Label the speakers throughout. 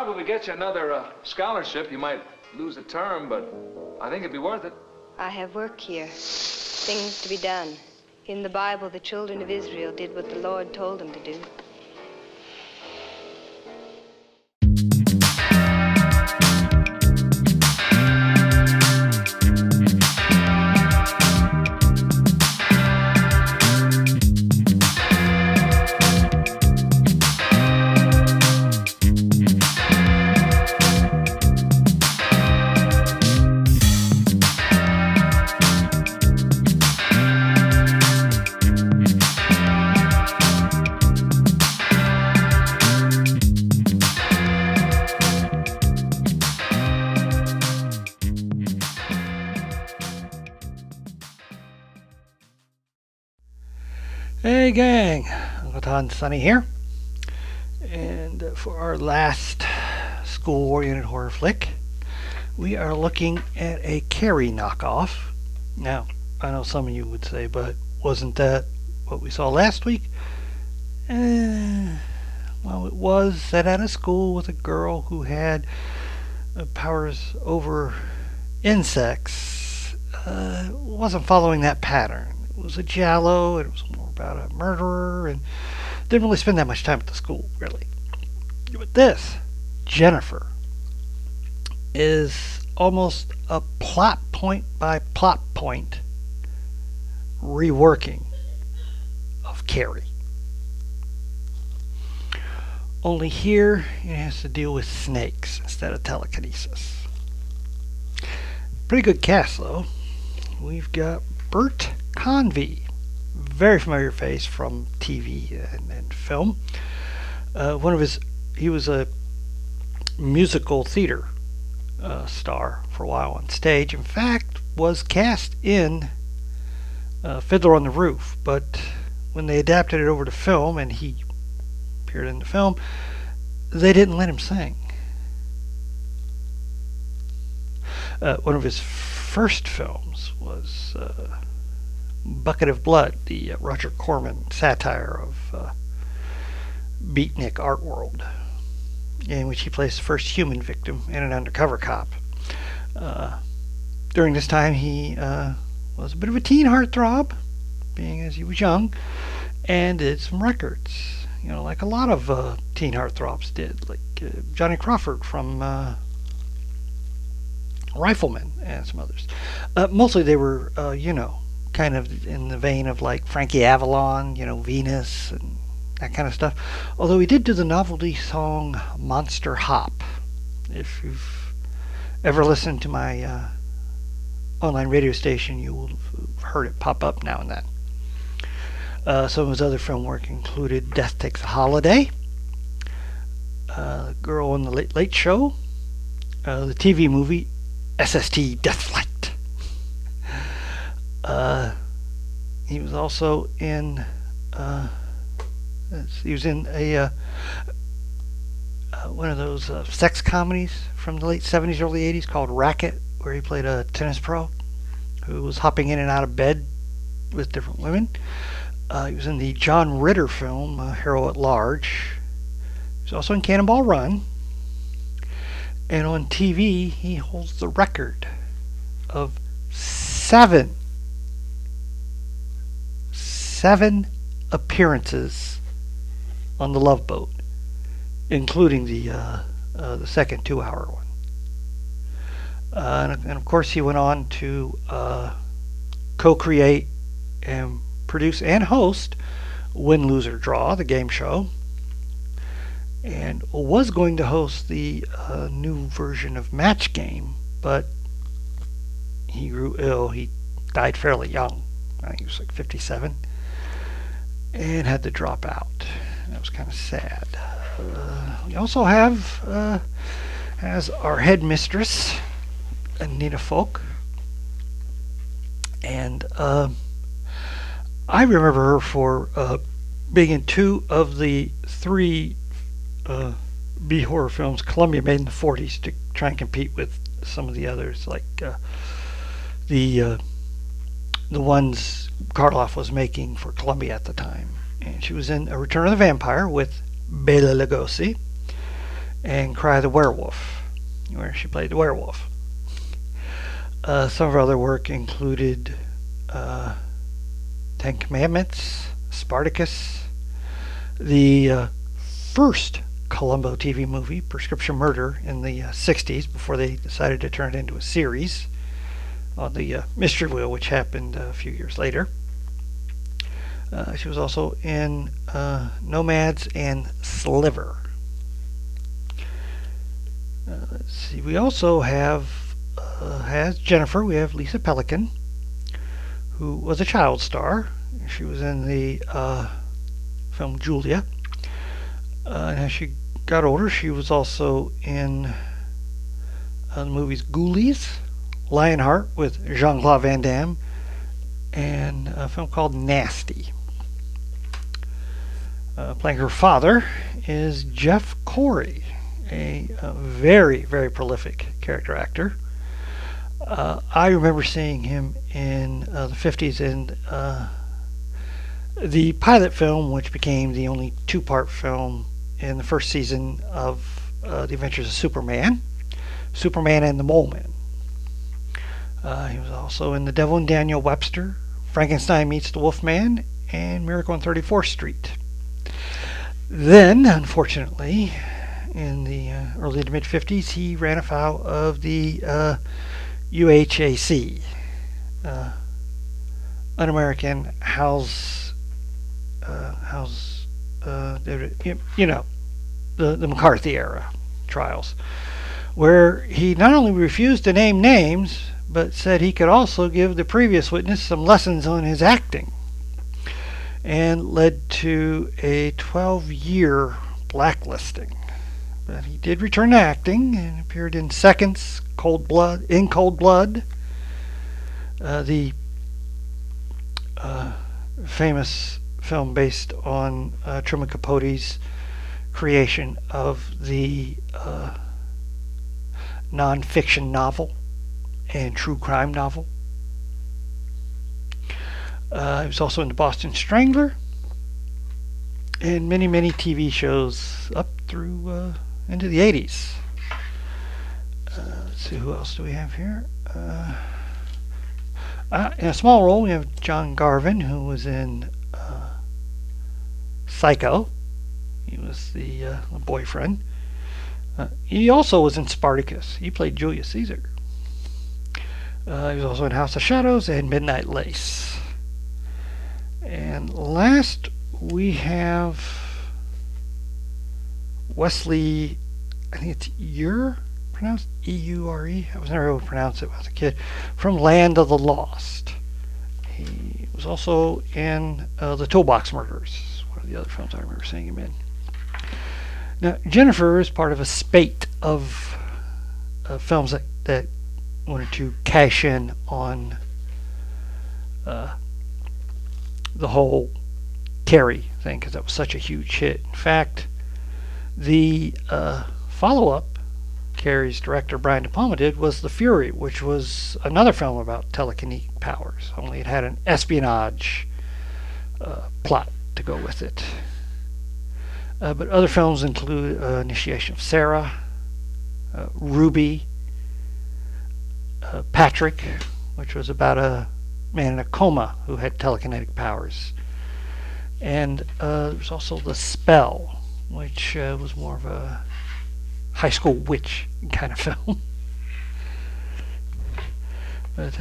Speaker 1: probably get you another scholarship. You might lose a term, but I think it'd be worth it.
Speaker 2: I have work here, things to be done. In the Bible, the children of Israel did what the Lord told them to do.
Speaker 3: Hey gang, Uncle Todd and Sonny here, and for our last school-oriented horror flick, we are looking at a Carrie knockoff. Now, I know some of you would say, but wasn't that what we saw last week? Well, it was set at a school with a girl who had powers over insects. Wasn't following that pattern. It was a giallo, and it was more about a murderer, and didn't really spend that much time at the school, really. But this, Jennifer, is almost a plot point by plot point reworking of Carrie. Only here it has to deal with snakes instead of telekinesis. Pretty good cast, though. We've got Bert Convy, very familiar face from TV and film. He was a musical theater star for a while on stage. In fact, was cast in Fiddler on the Roof, but when they adapted it over to film and he appeared in the film, they didn't let him sing. One of his first films was Bucket of Blood, the Roger Corman satire of beatnik art world, in which he plays the first human victim and an undercover cop. During this time, he was a bit of a teen heartthrob, being as he was young, and did some records, like a lot of teen heartthrobs did, like Johnny Crawford from Rifleman and some others. Mostly they were, kind of in the vein of like Frankie Avalon, Venus and that kind of stuff. Although he did do the novelty song Monster Hop. If you've ever listened to my online radio station, you will have heard it pop up now and then. Some of his other film work included Death Takes a Holiday, The Girl on the Late Late Show, the TV movie SST Death Flight. He was also in a one of those sex comedies from the late 70s, early 80s called Racket, where he played a tennis pro who was hopping in and out of bed with different women. He was in the John Ritter film Hero at Large. He was also in Cannonball Run. And on TV, he holds the record of seven appearances on the Love Boat, including the second 2-hour one. And of course, he went on to co-create and produce and host Win, Lose, or Draw, the game show, and was going to host the new version of Match Game, but he grew ill. He died fairly young. I think he was like 57, and had to drop out. That was kind of sad. We also have as our headmistress Anita Folk, and I remember her for being in 2 of the 3 B horror films Columbia made in the 40s to try and compete with some of the others, like the ones Karloff was making for Columbia at the time. And she was in A Return of the Vampire with Bela Lugosi, and Cry the Werewolf, where she played the werewolf. Some of her other work included Ten Commandments, Spartacus, the first Columbo TV movie, Prescription Murder, in the 60s, before they decided to turn it into a series on the Mystery Wheel, which happened a few years later. She was also in Nomads and Sliver. Let's see. We also have, as Jennifer, we have Lisa Pelican, who was a child star. She was in the film Julia. And as she got older, she was also in the movies Ghoulies, Lionheart with Jean-Claude Van Damme, and a film called Nasty. Playing her father is Jeff Corey, a very, very prolific character actor. I remember seeing him in the 50s in the pilot film, which became the only two-part film in the first season of The Adventures of Superman, Superman and the Mole Man. He was also in The Devil and Daniel Webster, Frankenstein Meets the Wolfman, and Miracle on 34th Street. Then, unfortunately, in the early to mid-50s, he ran afoul of the UHAC, Un-American the McCarthy era trials, where he not only refused to name names, but said he could also give the previous witness some lessons on his acting, and led to a 12-year blacklisting. But he did return to acting and appeared in Seconds, Cold Blood, the famous film based on Truman Capote's creation of the non-fiction novel and true crime novel. He was also in The Boston Strangler and many, many TV shows up through into the 80s. Let's see, who else do we have here? In a small role, we have John Garvin, who was in Psycho. He was the boyfriend. He also was in Spartacus. He played Julius Caesar. He was also in House of Shadows and Midnight Lace. And last, we have Wesley, I think it's Ure, pronounced E-U-R-E. I was never able to pronounce it when I was a kid. From Land of the Lost. He was also in The Toolbox Murders, one of the other films I remember seeing him in. Now, Jennifer is part of a spate of films that wanted to cash in on the whole Carrie thing, because that was such a huge hit. In fact, the follow-up Carrie's director Brian De Palma did was The Fury, which was another film about telekinetic powers, only it had an espionage plot to go with it. But other films include Initiation of Sarah, Ruby, Patrick, which was about a man in a coma who had telekinetic powers. And there was also The Spell, which was more of a high school witch kind of film. But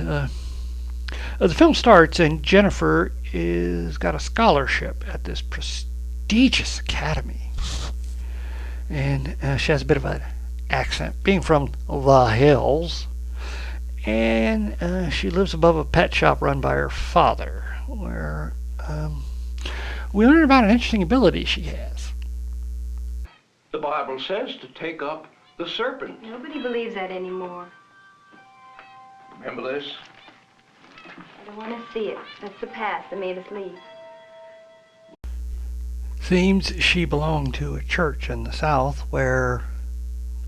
Speaker 3: the film starts, and Jennifer is got a scholarship at this prestigious academy, and she has a bit of an accent, being from the hills, and she lives above a pet shop run by her father, where we learn about an interesting ability she has.
Speaker 4: The Bible says to take up the serpent.
Speaker 2: Nobody believes that anymore.
Speaker 4: Remember this?
Speaker 2: I don't want to see it. That's the past that made us leave.
Speaker 3: Seems she belonged to a church in the South where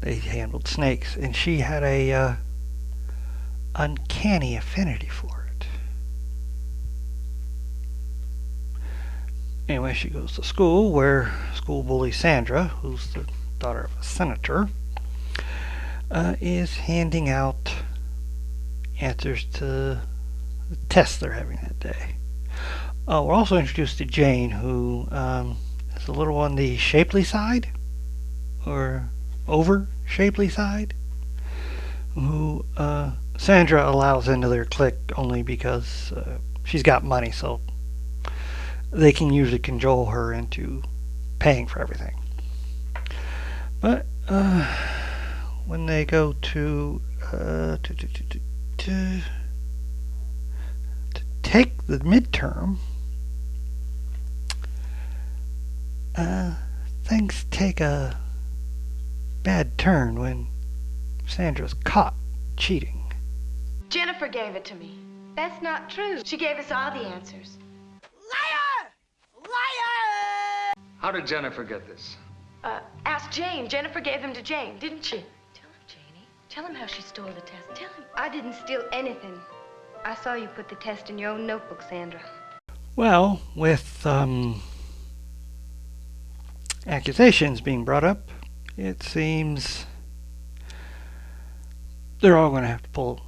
Speaker 3: they handled snakes, and she had a uncanny affinity for it. Anyway, she goes to school where school bully Sandra, who's the daughter of a senator, is handing out answers to the tests they're having that day. We're also introduced to Jane, who is a little on the shapely side, or over shapely side, who Sandra allows into their clique only because she's got money, so they can usually cajole her into paying for everything. But when they go to take the midterm, things take a bad turn when Sandra's caught cheating.
Speaker 5: Jennifer gave it to me.
Speaker 2: That's not true.
Speaker 5: She gave us all the answers.
Speaker 6: Liar! Liar!
Speaker 1: How did Jennifer get this?
Speaker 5: Ask Jane. Jennifer gave them to Jane, didn't she? Tell him, Janie. Tell him how she stole the test. Tell him.
Speaker 2: I didn't steal anything. I saw you put the test in your own notebook, Sandra.
Speaker 3: Well, with accusations being brought up, it seems they're all going to have to pull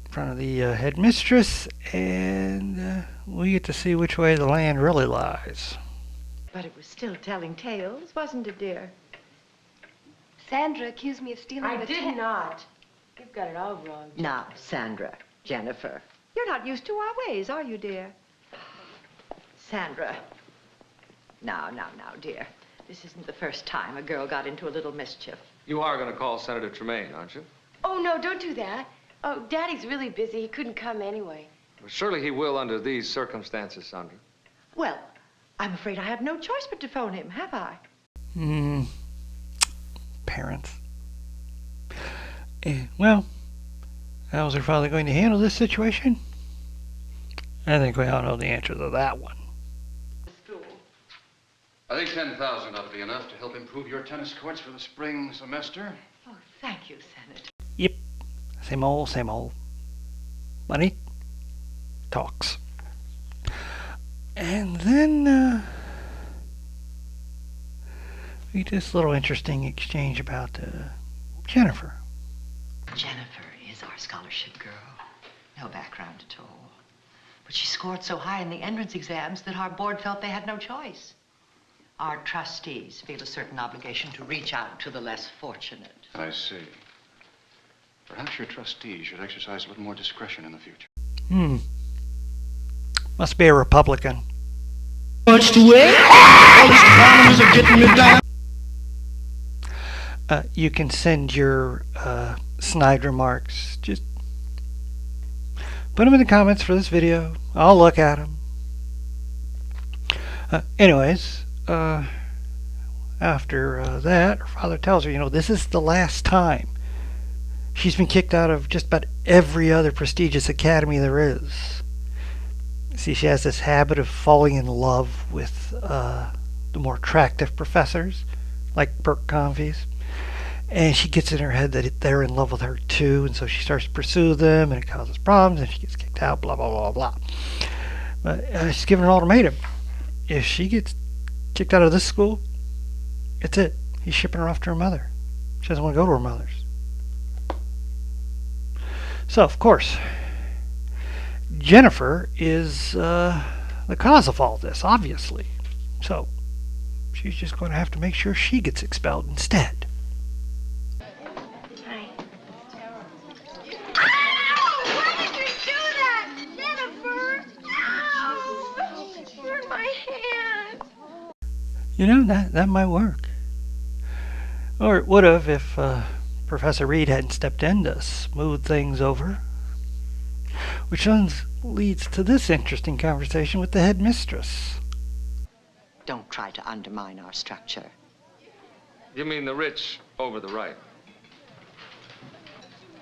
Speaker 3: in front of the headmistress, and we get to see which way the land really lies.
Speaker 6: But it was still telling tales, wasn't it, dear?
Speaker 2: Sandra accused me of stealing
Speaker 5: I
Speaker 2: the
Speaker 5: did
Speaker 2: test.
Speaker 5: not. You've got it all wrong.
Speaker 6: Now, Sandra, Jennifer, you're not used to our ways, are you, dear? Sandra. Now, dear. This isn't the first time a girl got into a little mischief.
Speaker 1: You are going to call Senator Tremaine, aren't you?
Speaker 5: Oh, no, don't do that. Oh, Daddy's really busy. He couldn't come anyway.
Speaker 1: Well, surely he will under these circumstances, Sandra.
Speaker 6: Well, I'm afraid I have no choice but to phone him, have I?
Speaker 3: Parents. Well, how's her father going to handle this situation? I think we all know the answer to that one.
Speaker 7: I think 10,000 ought to be enough to help improve your tennis courts for the spring semester.
Speaker 6: Oh, thank you, Senator.
Speaker 3: Yep. Same old, same old. Money talks. And then we get this little interesting exchange about Jennifer.
Speaker 6: Jennifer is our scholarship girl. No background at all. But she scored so high in the entrance exams that our board felt they had no choice. Our trustees feel a certain obligation to reach out to the less fortunate.
Speaker 7: I see. Perhaps your trustees should exercise a little more discretion in the future.
Speaker 3: Must be a Republican.
Speaker 8: Much to wait. All these problems are getting me down.
Speaker 3: You can send your snide remarks. Just put them in the comments for this video. I'll look at them. Anyways, after that, her father tells her, this is the last time. She's been kicked out of just about every other prestigious academy there is. See, she has this habit of falling in love with the more attractive professors, like Burke Conveys. And she gets in her head that they're in love with her too, and so she starts to pursue them, and it causes problems, and she gets kicked out, blah, blah, blah, blah. But she's given an ultimatum. If she gets kicked out of this school, it's it. He's shipping her off to her mother. She doesn't want to go to her mother's. So, of course, Jennifer is the cause of all this, obviously. So, she's just going to have to make sure she gets expelled instead.
Speaker 5: Hi.
Speaker 2: Ow! Why did you do that, Jennifer? Ow! Hurt my hand.
Speaker 3: That might work. Or it would have if Professor Reed hadn't stepped in to smooth things over. Which leads to this interesting conversation with the headmistress.
Speaker 6: Don't try to undermine our structure.
Speaker 1: You mean the rich over the right?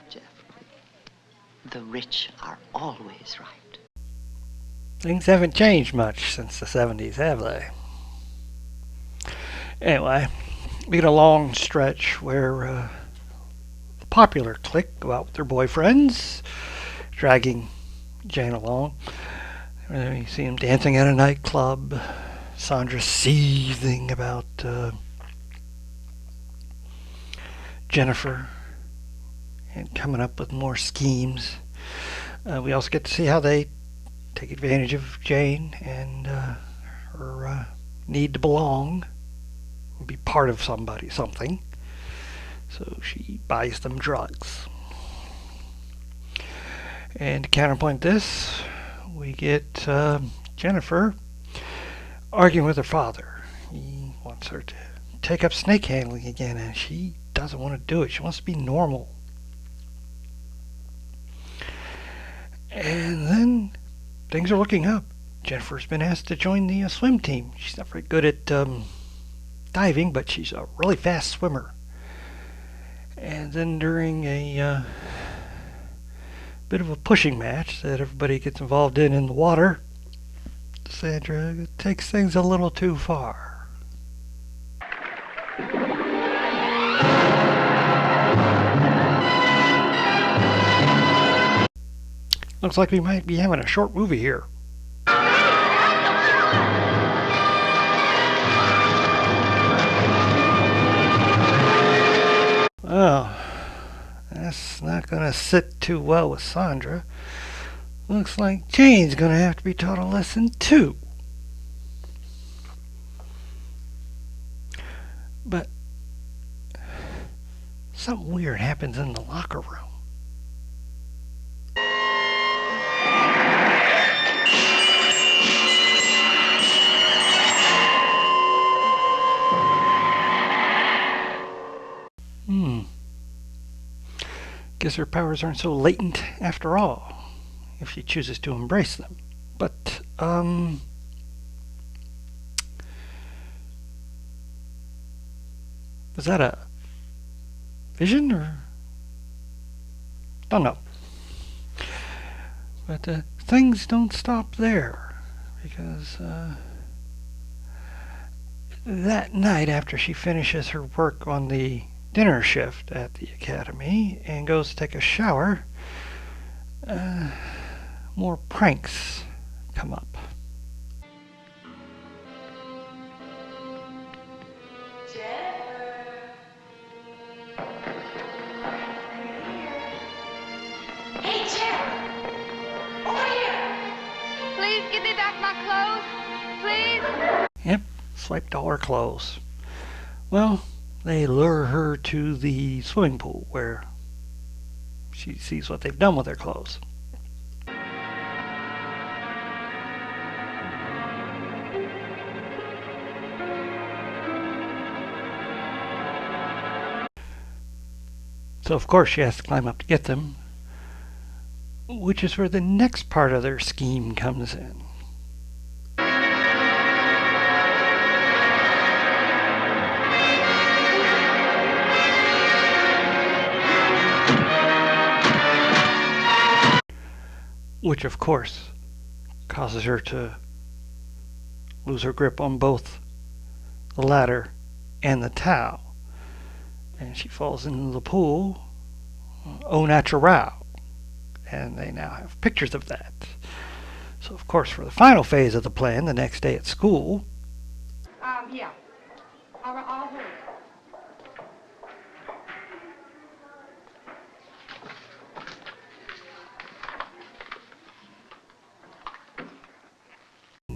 Speaker 6: Jeff, the rich are always right.
Speaker 3: Things haven't changed much since the 70s, have they? Anyway, we get a long stretch where the popular clique go out with their boyfriends, dragging Jane along. You see them dancing at a nightclub. Sandra seething about Jennifer and coming up with more schemes. We also get to see how they take advantage of Jane and her need to belong, be part of something. So she buys them drugs. And to counterpoint this, we get Jennifer arguing with her father. He wants her to take up snake handling again, and she doesn't want to do it. She wants to be normal. And then things are looking up. Jennifer's been asked to join the swim team. She's not very good at diving, but she's a really fast swimmer. And then during a bit of a pushing match that everybody gets involved in the water, Sandra takes things a little too far. Looks like we might be having a short movie here. Oh, that's not going to sit too well with Sandra. Looks like Jane's going to have to be taught a lesson too. But something weird happens in the locker room. Guess her powers aren't so latent after all, if she chooses to embrace them. But, was that a vision or? Don't know. But things don't stop there, because that night after she finishes her work on the dinner shift at the academy and goes to take a shower, more pranks come up.
Speaker 5: Jennifer. Hey, Jennifer. Over here.
Speaker 2: Please give me back my clothes. Please.
Speaker 3: Yep, swiped all her clothes. Well, they lure her to the swimming pool where she sees what they've done with her clothes. So of course she has to climb up to get them, which is where the next part of their scheme comes in. Which, of course, causes her to lose her grip on both the ladder and the towel. And she falls into the pool au naturel. And they now have pictures of that. So, of course, for the final phase of the plan, the next day at school...
Speaker 5: Yeah. I'll hold it.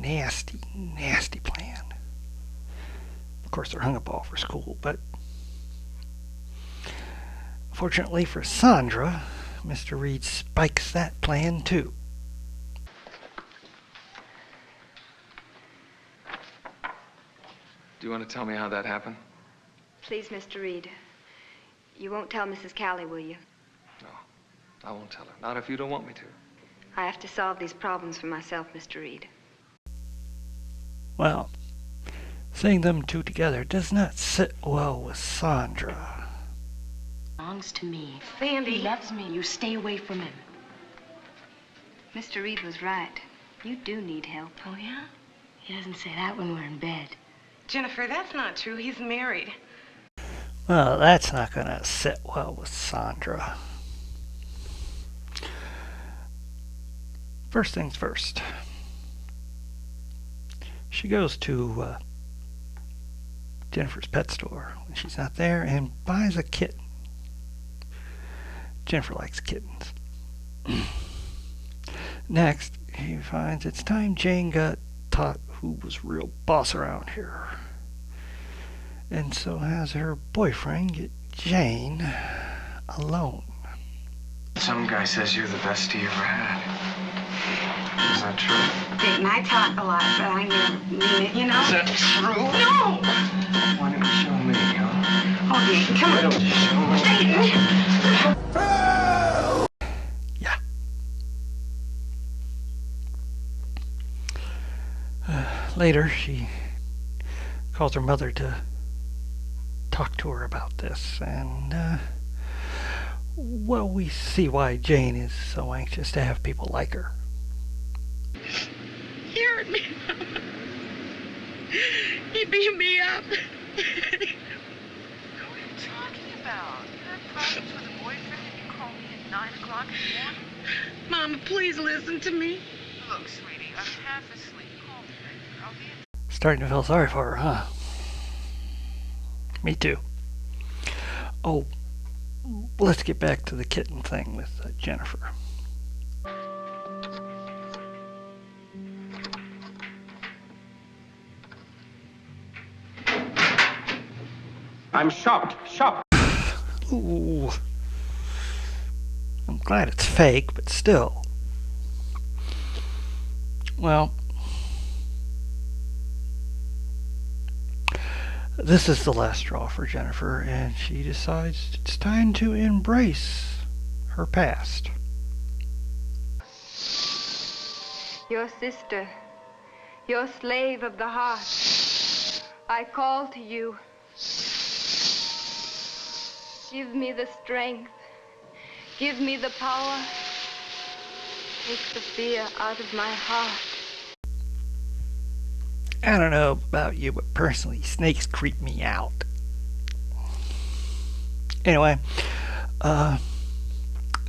Speaker 3: nasty plan. Of course, they're hung up all for school, but fortunately for Sandra, Mr. Reed spikes that plan too.
Speaker 1: Do you want to tell me how that happened?
Speaker 2: Please, Mr. Reed. You won't tell Mrs. Callie, will you?
Speaker 1: No, I won't tell her. Not if you don't want me to.
Speaker 2: I have to solve these problems for myself, Mr. Reed.
Speaker 3: Well, seeing them two together does not sit well with Sandra.
Speaker 5: Belongs to me. Sandy. He loves me. You stay away from him.
Speaker 2: Mr. Reed was right. You do need help.
Speaker 5: Oh, yeah? He doesn't say that when we're in bed.
Speaker 9: Jennifer, that's not true. He's married.
Speaker 3: Well, that's not going to sit well with Sandra. First things first. She goes to Jennifer's pet store when she's not there and buys a kitten Jennifer likes kittens. Next, he finds it's time Jane got Todd, who was real boss around here. And so has her boyfriend get Jane alone.
Speaker 10: Some guy says you're the best he ever had. Is that true?
Speaker 9: Dayton, I talk a lot, but I never mean it, you know?
Speaker 10: Is that true?
Speaker 9: No!
Speaker 10: Why don't you show me, huh?
Speaker 9: Oh, Dayton, come
Speaker 10: Why
Speaker 9: on.
Speaker 10: don't you show me?
Speaker 3: Yeah. Later, she calls her mother to talk to her about this, and well, we see why Jane is so anxious to have people like her.
Speaker 9: You hurt me. You beat me up.
Speaker 5: What are you talking about? You had problems with a boyfriend and you call me at 9 o'clock in the morning?
Speaker 9: Mama, please listen to me.
Speaker 5: Look, sweetie, I'm half asleep. Call me later. I'll be at...
Speaker 3: Starting to feel sorry for her, huh? Me too. Oh, let's get back to the kitten thing with Jennifer.
Speaker 4: I'm shocked.
Speaker 3: Ooh. I'm glad it's fake, but still. Well, this is the last straw for Jennifer, and she decides it's time to embrace her past.
Speaker 2: Your sister, your slave of the heart, I call to you. Give me the strength. Give me the power. Take the fear out of my heart.
Speaker 3: I don't know about you, but personally, snakes creep me out. Anyway,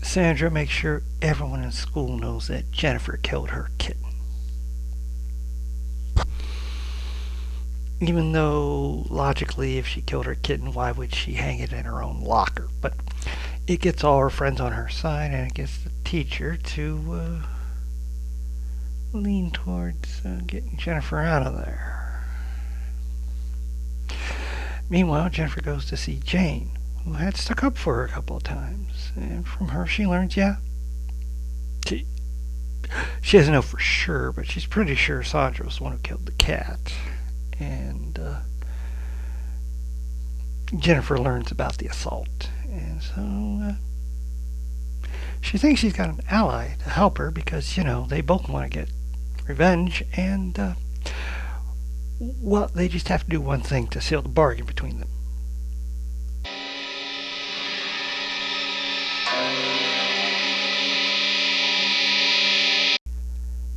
Speaker 3: Sandra makes sure everyone in school knows that Jennifer killed her kitten. Even though, logically, if she killed her kitten, why would she hang it in her own locker? But it gets all her friends on her side, and it gets the teacher to lean towards getting Jennifer out of there. Meanwhile, Jennifer goes to see Jane, who had stuck up for her a couple of times. And from her, she learns, she doesn't know for sure, but she's pretty sure Sandra was the one who killed the cat. And Jennifer learns about the assault. And so she thinks she's got an ally to help her because, they both want to get revenge. And, well, they just have to do one thing to seal the bargain between them.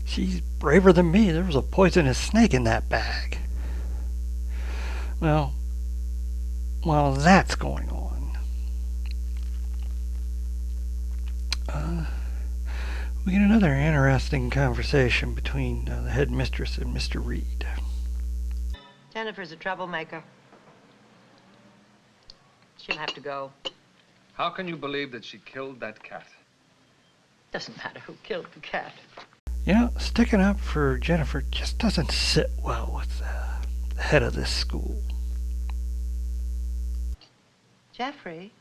Speaker 3: She's braver than me. There was a poisonous snake in that bag. Well, while that's going on, we get another interesting conversation between the headmistress and Mr. Reed.
Speaker 6: Jennifer's a troublemaker. She'll have to go.
Speaker 1: How can you believe that she killed that cat?
Speaker 6: Doesn't matter who killed the cat.
Speaker 3: Sticking up for Jennifer just doesn't sit well with the head of this school.
Speaker 6: Jeffrey,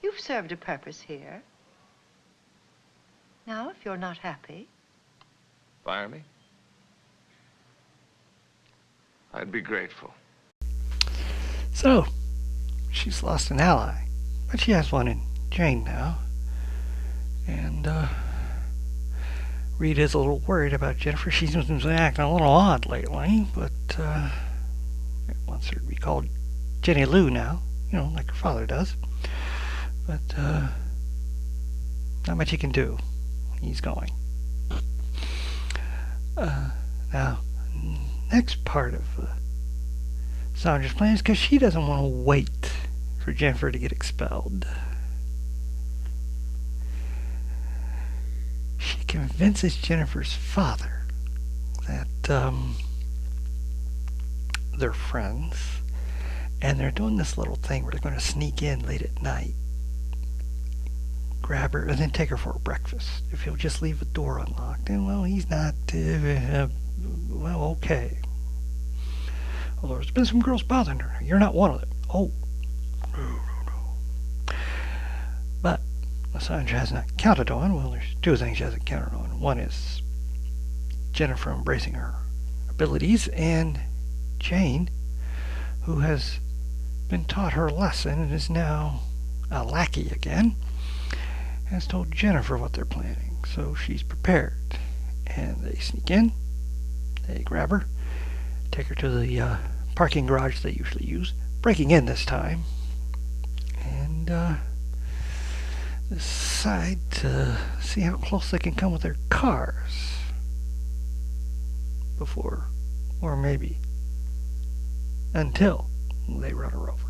Speaker 6: you've served a purpose here. Now, if you're not happy...
Speaker 1: Fire me? I'd be grateful.
Speaker 3: So, she's lost an ally, but she has one in Jane now. And, Reed is a little worried about Jennifer. She's been acting a little odd lately, but, wants her to be called Jenny Lou now, like her father does. But, not much he can do. He's going. Now, next part of Sandra's plan is because she doesn't want to wait for Jennifer to get expelled. She convinces Jennifer's father that they're friends, and they're doing this little thing where they're going to sneak in late at night, grab her and then take her for a breakfast. If he'll just leave the door unlocked, and well, he's not. Well, okay. Although there's been some girls bothering her. You're not one of them. Oh, no. But Sandra has not counted on. Well, there's two things she hasn't counted on. One is Jennifer embracing her abilities, and Jane, who has been taught her lesson and is now a lackey again, has told Jennifer what they're planning, so she's prepared. And they sneak in, they grab her, take her to the parking garage they usually use, breaking in this time, and decide to see how close they can come with their cars before, or maybe until they run her over.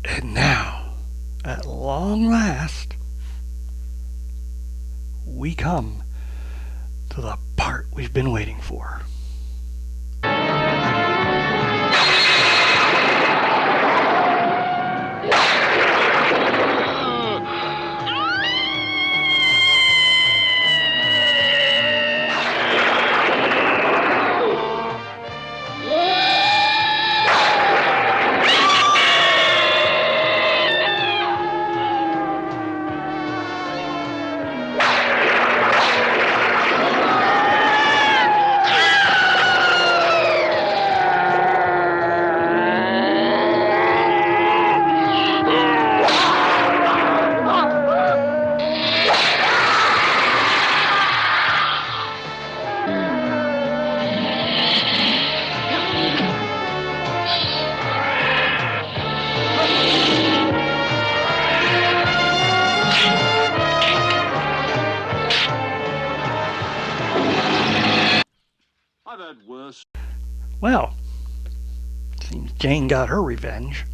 Speaker 3: And now, at long last, we come to the part we've been waiting for. Well, seems Jane got her revenge.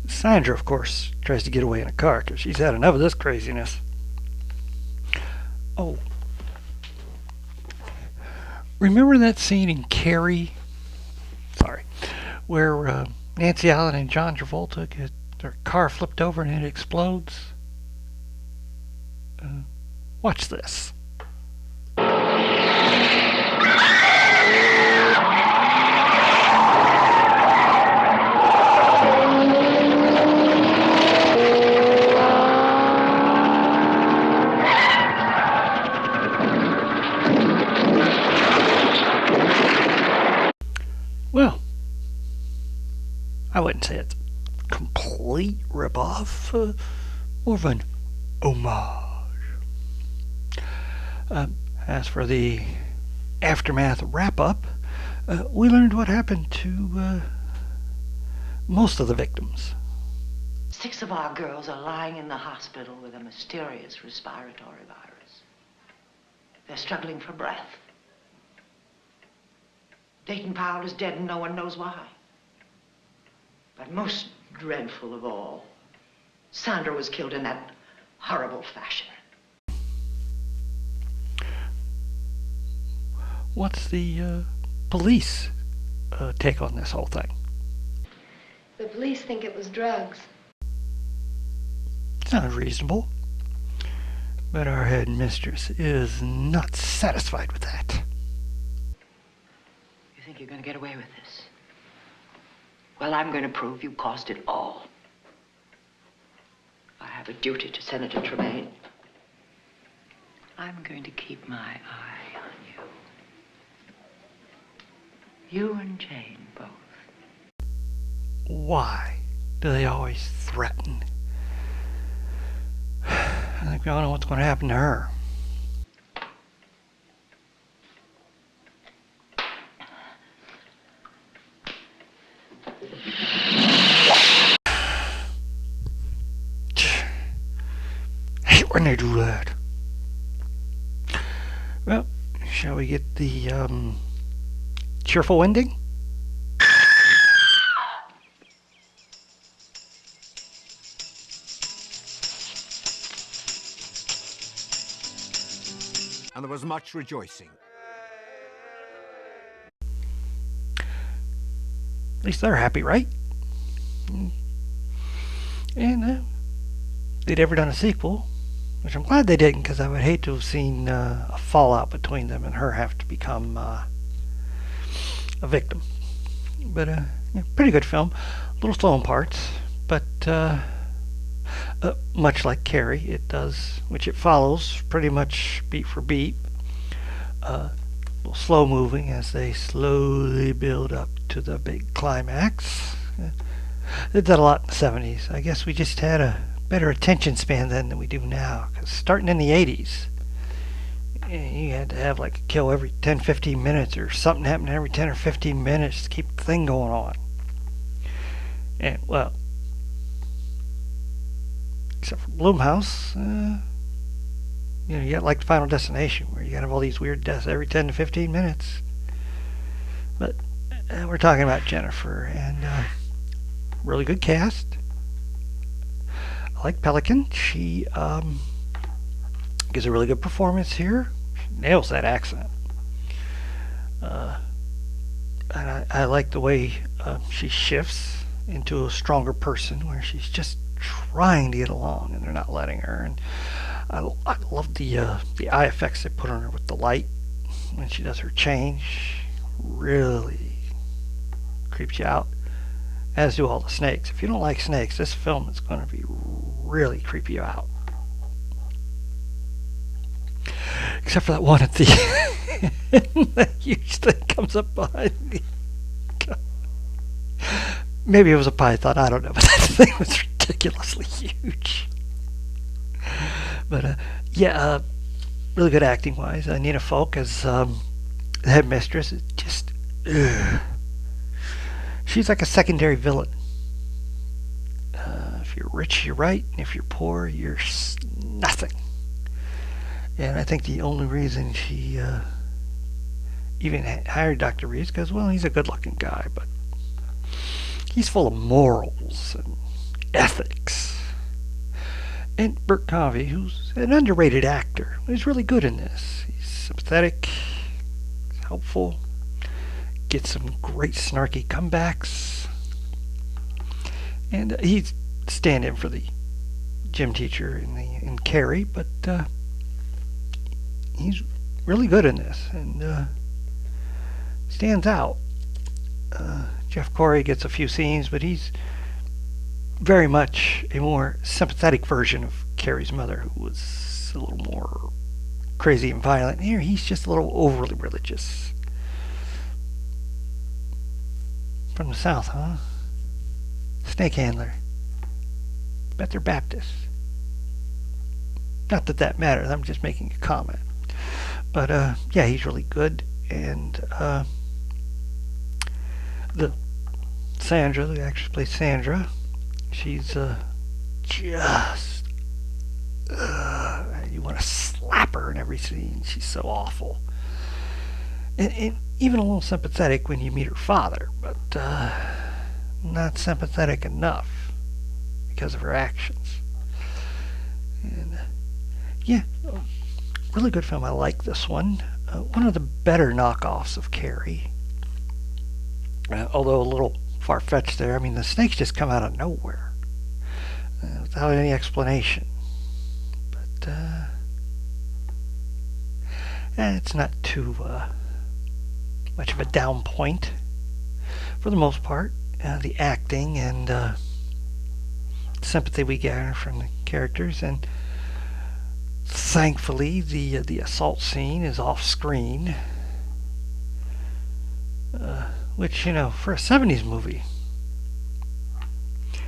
Speaker 3: Sandra, of course, tries to get away in a car because she's had enough of this craziness. Oh. Remember that scene in Carrie? Sorry. Where Nancy Allen and John Travolta get their car flipped over and it explodes? Watch this. Well, I wouldn't say it's a complete rip-off, more of an homage. As for the aftermath wrap-up, we learned what happened to most of the victims.
Speaker 6: 6 of our girls are lying in the hospital with a mysterious respiratory virus. They're struggling for breath. Dayton Powell is dead and no one knows why. But most dreadful of all, Sandra was killed in that horrible fashion.
Speaker 3: What's the police take on this whole thing?
Speaker 2: The police think it was drugs.
Speaker 3: Sounds reasonable. But our head mistress is not satisfied with that.
Speaker 6: You think you're going to get away with this? Well, I'm going to prove you caused it all. I have a duty to Senator Tremaine. I'm going to keep my eye on you. You and Jane both.
Speaker 3: Why do they always threaten? I think we all know what's going to happen to her. I hate when they do that. Well, shall we get the cheerful ending?
Speaker 11: and there was much rejoicing.
Speaker 3: At least they're happy, right? And they'd ever done a sequel, which I'm glad they didn't, because I would hate to have seen a fallout between them and her have to become a victim. But yeah, pretty good film. A little slow in parts, but much like Carrie, it does, which it follows pretty much beat for beat. A little slow moving as they slowly build up to the big climax. They did a lot in the 70s. I guess we just had a better attention span then than we do now. Because starting in the 80s, you had to have like a kill every 10-15 minutes or something happening every 10 or 15 minutes to keep the thing going on. And, well, except for Blumhouse, you got like the Final Destination where you got to have all these weird deaths every 10 to 15 minutes. But we're talking about Jennifer, and really good cast. I like Pelican. She gives a really good performance here. She nails that accent. And I like the way she shifts into a stronger person where she's just trying to get along and they're not letting her. And I love the eye effects they put on her with the light when she does her change. Really creeps you out, as do all the snakes. If you don't like snakes, this film is going to be really creep you out. Except for that one at the that huge thing comes up behind me. Maybe it was a python, I don't know, but that thing was ridiculously huge. But yeah, really good acting wise. Nina Falk as the headmistress is just she's like a secondary villain. If you're rich, you're right, and if you're poor, you're nothing. And I think the only reason she even hired Dr. Reeves, because, well, he's a good-looking guy, but he's full of morals and ethics. And Burt Convey, who's an underrated actor, he's really good in this. He's sympathetic, he's helpful, gets some great snarky comebacks, and he's stand-in for the gym teacher in Carrie, but he's really good in this and stands out. Jeff Corey gets a few scenes, but he's very much a more sympathetic version of Carrie's mother, who was a little more crazy and violent. Here, he's just a little overly religious. From the South, huh? Snake handler. Bet they're Baptist. Not that that matters, I'm just making a comment. But, yeah, he's really good. And, the Sandra, the actress who plays Sandra, she's, just, you want to slap her in every scene. She's so awful. And even a little sympathetic when you meet her father, but, not sympathetic enough because of her actions. And yeah, really good film. I like this one. One of the better knockoffs of Carrie, although a little far-fetched there. I mean, the snakes just come out of nowhere without any explanation. But it's not too much of a down point for the most part. The acting and sympathy we gather from the characters, and thankfully the assault scene is off screen, which, you know, for a 70s movie,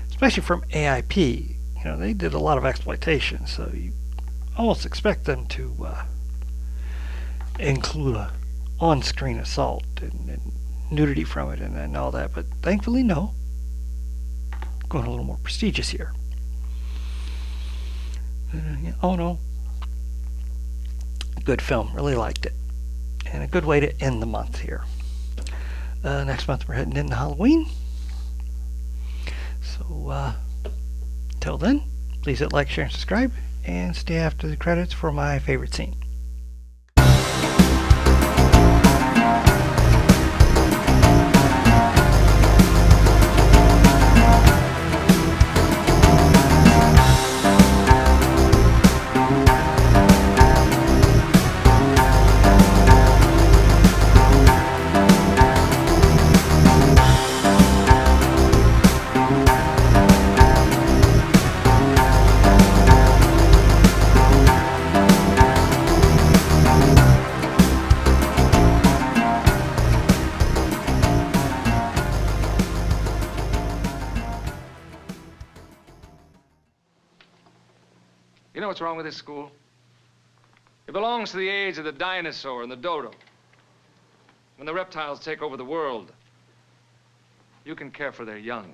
Speaker 3: especially from AIP, you know, they did a lot of exploitation, so you almost expect them to include a on-screen assault and nudity from it and all that, but thankfully no. Going a little more prestigious here. Yeah, oh no. Good film, really liked it. And a good way to end the month here. Next month we're heading into Halloween. So, till then, please hit like, share, and subscribe, and stay after the credits for my favorite scene.
Speaker 1: You know what's wrong with this school? It belongs to the age of the dinosaur and the dodo. When the reptiles take over the world, you can care for their young.